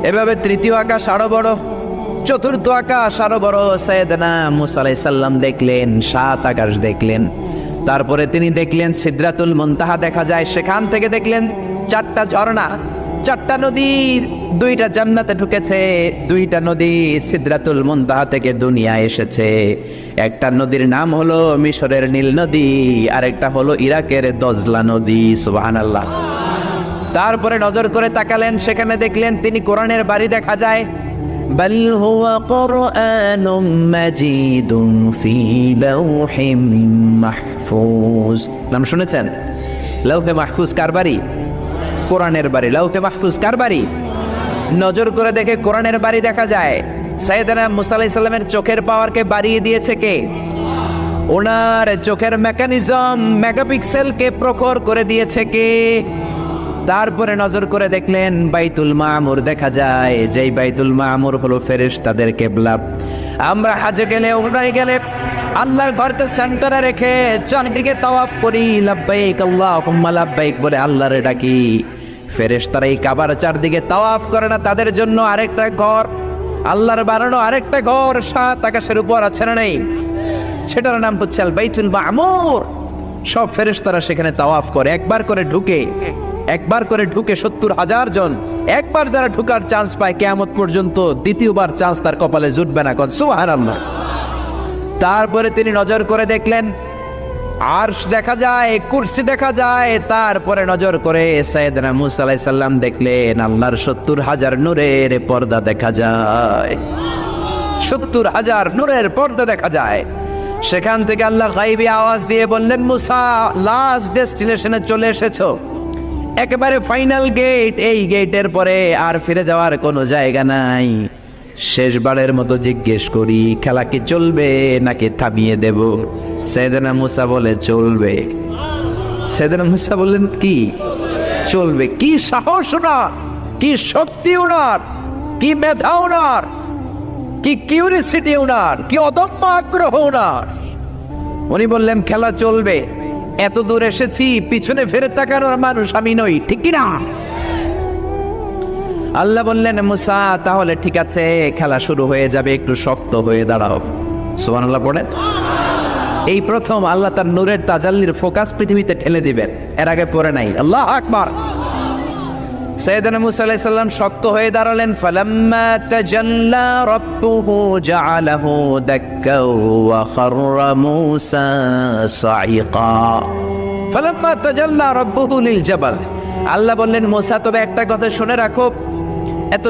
এভাবে তৃতীয় আকাশ আরো বড়, চতুর্থ আকাশ আরো বড়। সাইয়েদনা মুসা আলাইহিস সালাম দেখলেন, 7 আকাশ দেখলেন। তারপরে তিনি দেখলেন সিদরাতুল মুনতাহা দেখা যায়, সেখান থেকে দেখলেন 4টা ঝর্ণা, 4টা নদী, 2টা জান্নাতে ঢুকেছে, 2টা নদী সিদরাতুল মুনতাহা থেকে দুনিয়ায় এসেছে। একটা নদীর নাম হলো মিশরের নীল নদী, আর একটা হলো ইরাকের দজলা নদী। সুবহানাল্লাহ। তারপরে নজর করে তাকালেন, সেখানে দেখলেন তিনি কোরআনের বাড়ি দেখা যায়। বাল হুয়া কুরআনুম মাজিদুন ফি লাওহিম মাহফুজ। নাম শুনেছেন? লাওহে মাহফুজ কার বাড়ি? কোরআনের বাড়ি। লাওহে মাহফুজ কার বাড়ি? নজর করে দেখে কোরআনের বাড়ি দেখা যায়। সাইয়েদনা মুসা আলাইহিস সালামের চোখের পাওয়ারকে বাড়িয়ে দিয়েছে কে? ওনার চোখের মেকানিজম, মেগাপিক্সেলকে প্রখর করে দিয়েছে কে? তারপরে নজর করে দেখলেন বাইতুল মামুর দেখা যায়, যেই বাইতুল মামুর হলো ফেরেশতাদের কিবলা। আমরা হাজে গেলে, উমরায় গেলে আল্লাহর ঘরকে সেন্টারে রেখে চারদিকে তাওয়াফ করি, লাব্বাইক আল্লাহুম্মা লাব্বাইক বলে আল্লাহরে ডাকি। ফেরেশতারা এই কাবার চারদিকে তাওয়াফ করে না, তাদের জন্য আরেকটা ঘর, আল্লাহর বানানো আরেকটা ঘর 7 আকাশের উপর আছে না নেই? সেটার নাম হচ্ছে আল বাইতুল মামুর। সব ফেরেশতারা সেখানে তাওয়াফ করে, একবার করে ঢুকে 70,000 জন। একবার যারা ঢুকার চান্স পায় কিয়ামত পর্যন্ত দ্বিতীয়বার চান্স তার কপালে জুটবে না। কোন সুবহানাল্লাহ। তারপরে তিনি নজর করে দেখলেন আরশ দেখা যায়, কুরসি দেখা যায়। তারপরে নজর করে সাইয়েদনা মুসা আলাইহিস সালাম দেখলেন আল্লাহর 70,000 নূরের পর্দা দেখা যায়। 70,000 নূরের পর্দা দেখা যায়। সেখান থেকে আল্লাহ গায়বী আওয়াজ দিয়ে বললেন, মুসা, লাস্ট ডেস্টিনেশনে চলে এসেছো, একেবারে ফাইনাল গেট। এই গেটের পরে আর ফিরে যাওয়ার কোনো জায়গা নাই। শেষবারের মতো জিজ্ঞেস করি, খেলা কি চলবে নাকি থামিয়ে দেব? সাইয়েদনা মুসা বলে চলবে। সাইয়েদনা মুসা বললেন কি চলবে? কি সাহস ওনার, কি শক্তি ওনার, কি মেধা ওনার, কি কিউরিসিটি ওনার, কি অদম্য আগ্রহ ওনার। উনি বললেন খেলা চলবে। এত দূর এসেছি, পিছনে ফিরে তাকানোর মানুষ আমি নই, ঠিক কি না? আল্লাহ বললেন, মুসা তাহলে ঠিক আছে, খেলা শুরু হয়ে যাবে, একটু শক্ত হয়ে দাঁড়াও। সুবহানাল্লাহ পড়েন। এই প্রথম আল্লাহ তার নূরের তাজাল্লির ফোকাস পৃথিবীতে ঠেলে দিবেন, এর আগে পড়ে নাই। আল্লাহু আকবার। সাইয়েদনা মুসা আলাইহিস সালাম শক্ত হয়ে দাঁড়ালেন। ফালাম্মা তাজাল্লা রাব্বুহু জাআলাহু দাক্কা ওয়া খাররা মুসা সাইকা। ফালাম্মা তাজাল্লা রাব্বুহু লিল জাবাল। আল্লাহ বললেন, মুসা তবে একটা কথা শুনে রাখো, এত